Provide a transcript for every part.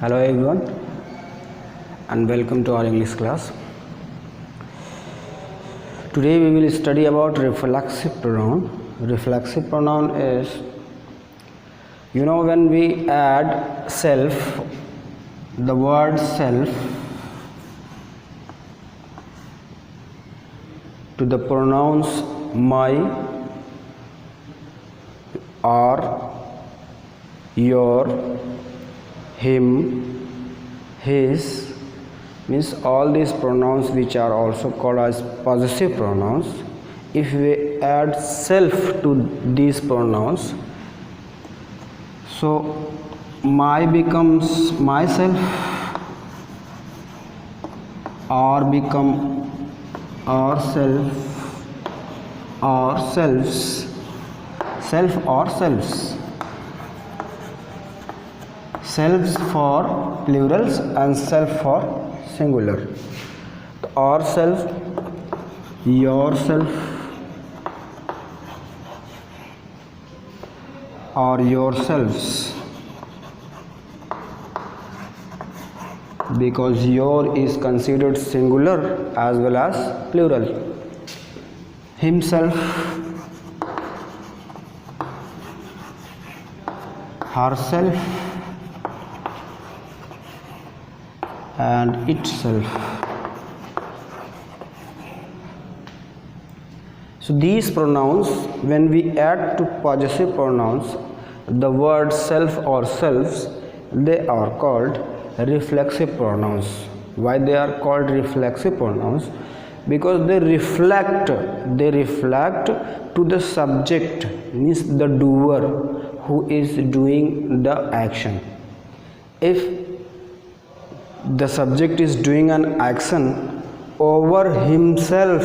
Hello everyone and welcome to our English class. Today we will study about reflexive pronoun. Reflexive pronoun is, when we add self, the word self to the pronouns my or your, him, his, means all these pronouns which are also called as possessive pronouns. If we add self to these pronouns, so my becomes myself, or become ourself, or selves, self or selves. Selves for plurals and self for singular. Ourself, yourself, or yourselves, because your is considered singular as well as plural. Himself, herself, and itself. So these pronouns, when we add to possessive pronouns the word self or selves, they are called reflexive pronouns. Why they are called reflexive pronouns? Because they reflect to the subject, means the doer who is doing the action. If the subject is doing an action over himself,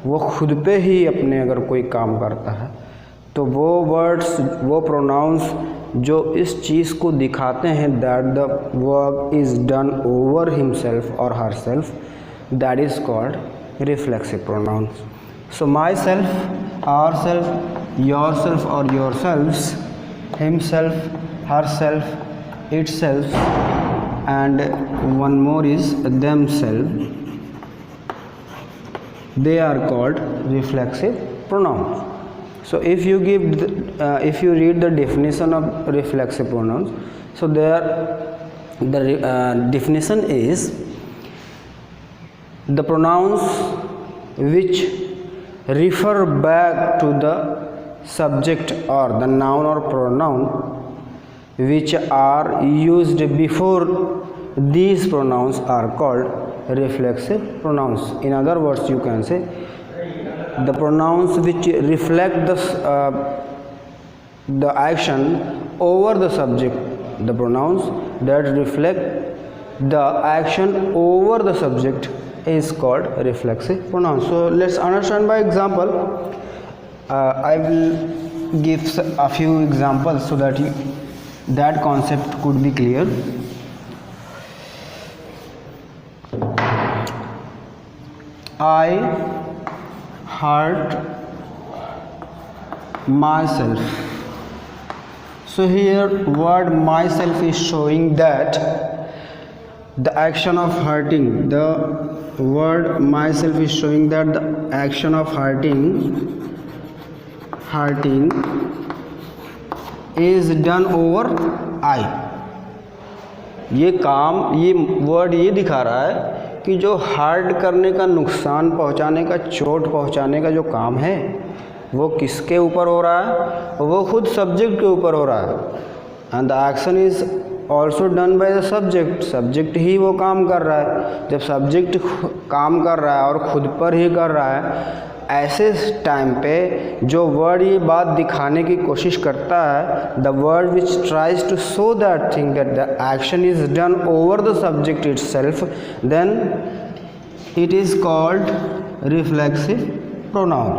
वो खुद पे ही अपने अगर कोई काम करता है, तो वो वर्ड्स, वो प्रोनाउंस जो इस चीज़ को दिखाते हैं that the work is done over himself और herself, that is called reflexive pronouns. So myself, ourself, yourself और yourselves, himself, herself, itself, and one more is themselves. They are called reflexive pronouns. So if you read the definition of reflexive pronouns, so there the definition is the pronouns which refer back to the subject or the noun or pronoun which are used before these pronouns are called reflexive pronouns. In other words, you can say the pronouns which reflect the action over the subject, the pronouns that reflect the action over the subject is called reflexive pronouns. So let's understand by example. I will give a few examples so that that concept could be clear. I hurt myself. So here word myself is showing that the action of hurting, the word myself is showing that the action of hurting is done over I. ये काम, ये word ये दिखा रहा है कि जो heart करने का, नुकसान पहुंचाने का, चोट पहुंचाने का जो काम है वो किसके ऊपर हो रहा है? वो खुद सब्जेक्ट के ऊपर हो रहा है. And the action is also done by the subject. Subject ही वो काम कर रहा है. जब सब्जेक्ट काम कर रहा है और खुद पर ही कर रहा है, ऐसे टाइम पे जो वर्ड ये बात दिखाने की कोशिश करता है, the word which tries to show that thing that the action is done over the subject itself, then it is called reflexive pronoun.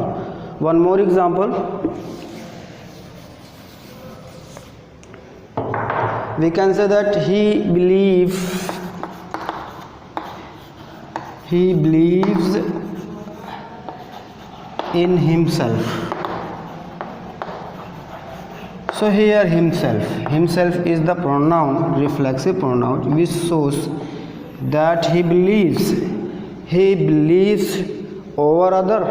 One more example. We can say that he believes in himself. So here himself is the pronoun, reflexive pronoun, which shows that he believes over other,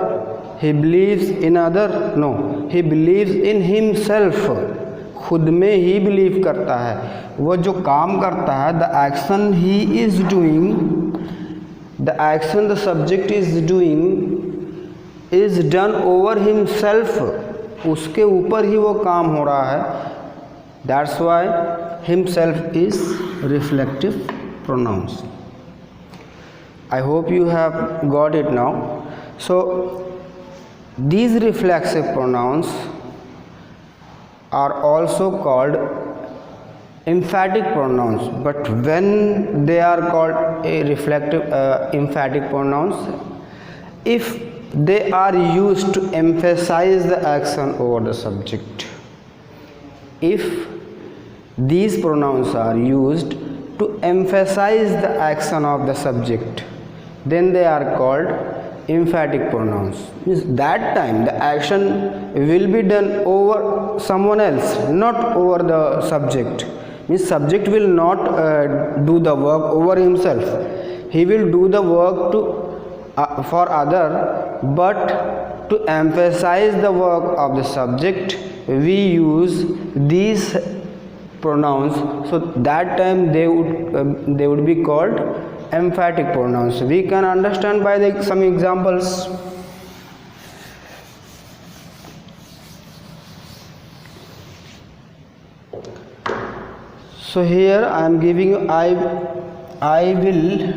he believes in other, no, he believes in himself, खुद में ही believe करता है, वो जो काम करता है, the action he is doing, the action the subject is doing is done over himself, उसके ऊपर ही वो काम हो रहा है. That's why himself is reflective pronouns. I hope you have got it now. So these reflexive pronouns are also called emphatic pronouns, but when they are called a reflective emphatic pronouns, if they are used to emphasize the action over the subject. If these pronouns are used to emphasize the action of the subject, then they are called emphatic pronouns. Means that time the action will be done over someone else, not over the subject. Means subject will not do the work over himself. He will do the work for other, but to emphasize the work of the subject, we use these pronouns. So that time they would be called emphatic pronouns. We can understand by some examples. So here I am giving you I will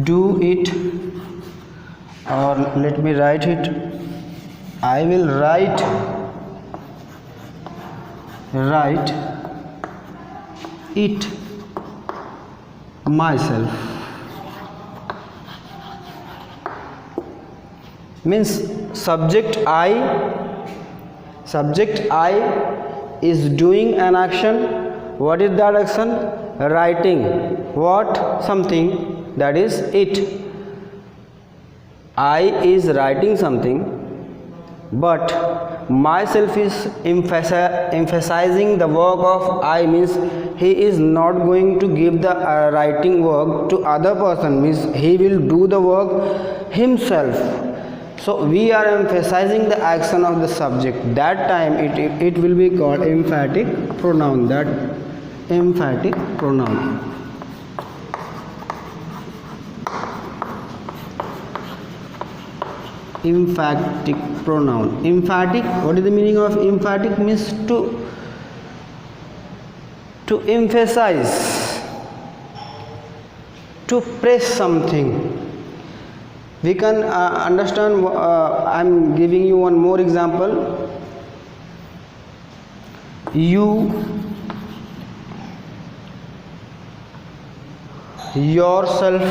do it, or let me write it, I will write it myself. Means subject I is doing an action. What is that action? Writing what? Something, that is it. I is writing something, but myself is emphasizing the work of I. Means he is not going to give the writing work to other person, means he will do the work himself. So we are emphasizing the action of the subject. That time it will be called emphatic pronoun. That emphatic pronoun. Emphatic pronoun. Emphatic, what is the meaning of emphatic? Means to emphasize, to press something. We can understand. I am giving you one more example. You yourself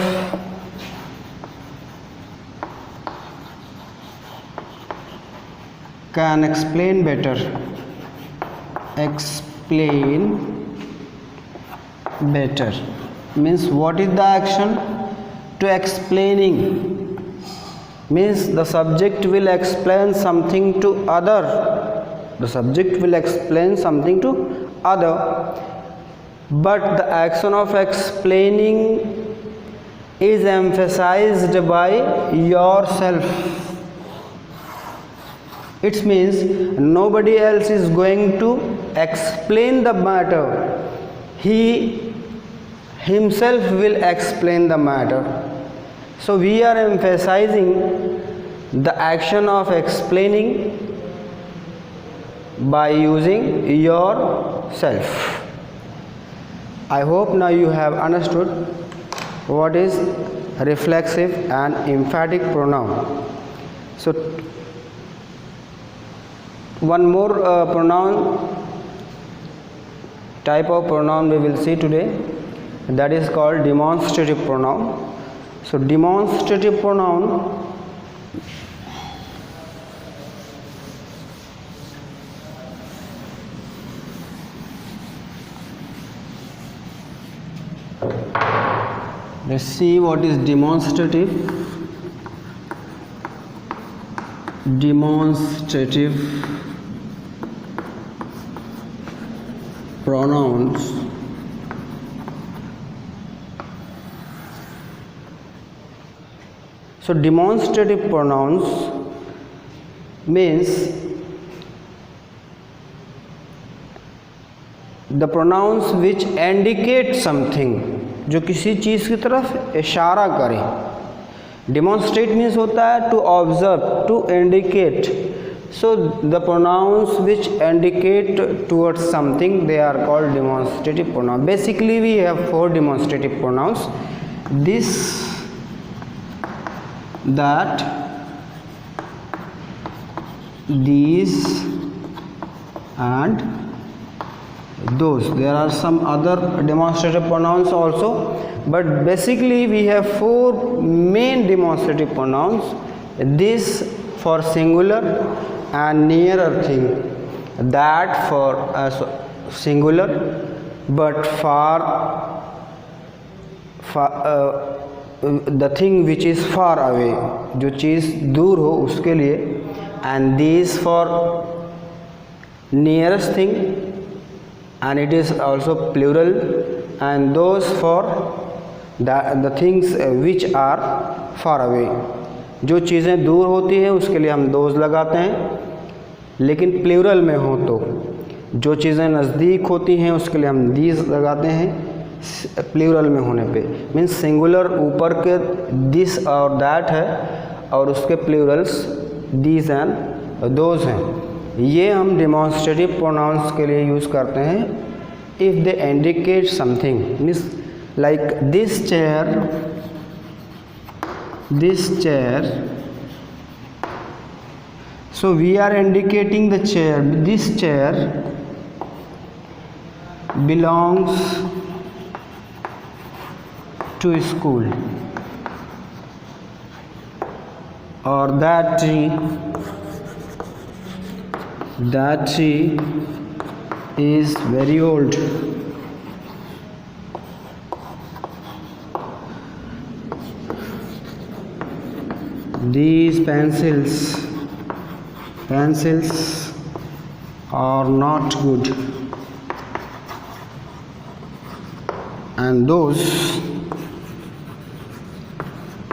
can explain better. Explain better means what is the action? To explaining means the subject will explain something to other. The subject will explain something to other, but the action of explaining is emphasized by yourself. It means nobody else is going to explain the matter. He himself will explain the matter. So we are emphasizing the action of explaining by using yourself. I hope now you have understood what is reflexive and emphatic pronoun. So one more type of pronoun we will see today, that is called demonstrative pronoun. So demonstrative pronoun let's see what is demonstrative. Demonstrative pronouns so demonstrative pronouns means the pronouns which indicate something, जो किसी चीज़ की तरफ इशारा करे. Demonstrate means होता है to observe, to indicate. So the pronouns which indicate towards something, they are called demonstrative pronouns. Basically we have 4 demonstrative pronouns: this, that, these and those. There are some other demonstrative pronouns also, but basically we have 4 main demonstrative pronouns: this for singular and nearer thing, that for singular but far the thing which is far away, जो चीज़ दूर हो उसके लिए, and these for nearest thing and it is also plural, and those for the things which are far away. जो चीज़ें दूर होती हैं उसके लिए हम दोज लगाते हैं, लेकिन प्लूरल में हो तो जो चीज़ें नज़दीक होती हैं उसके लिए हम दीज लगाते हैं प्लूरल में होने पे. मीन्स सिंगुलर ऊपर के दिस और दैट है और उसके प्लूरल्स दीज एंड दोज हैं. ये हम डेमोन्स्ट्रेटिव प्रोनाउंस के लिए यूज़ करते हैं if they indicate something. Means like this chair, so we are indicating the chair. This chair belongs to school. Or that tree is very old. These pencils are not good, and those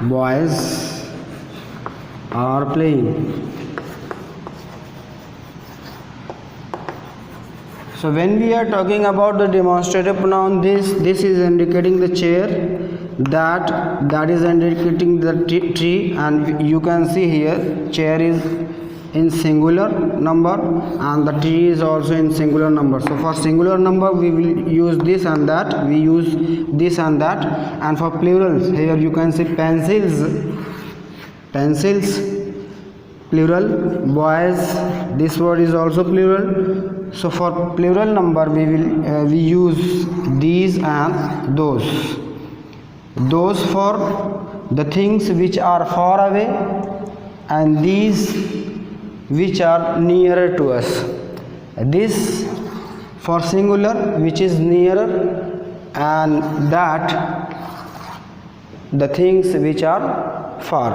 boys are playing. So when we are talking about the demonstrative pronoun, this is indicating the chair, that is indicating the tree, and you can see here chair is in singular number and the tree is also in singular number. So for singular number we will use this and that, we use this and that, and for plurals here you can see pencils plural, boys, this word is also plural. So for plural number we use these and those for the things which are far away and these which are nearer to us. This for singular which is nearer, and that the things which are far.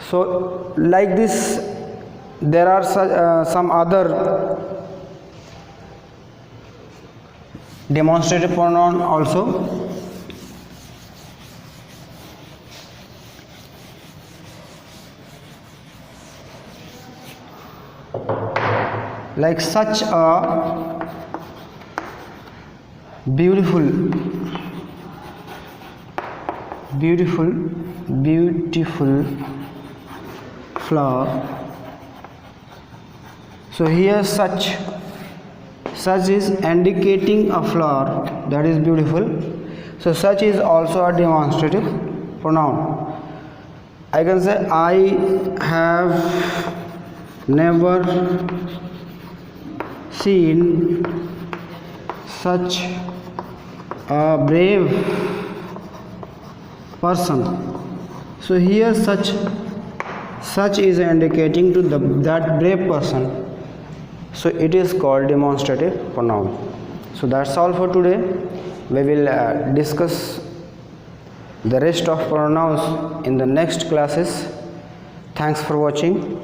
So like this there are some other demonstrative pronoun also. Like such a beautiful flower. So here such is indicating a flower that is beautiful. So such is also a demonstrative pronoun. I can say I have never seen such a brave person. So here such is indicating to that brave person. So it is called demonstrative pronoun. So that's all for today. We will discuss the rest of pronouns in the next classes. Thanks for watching.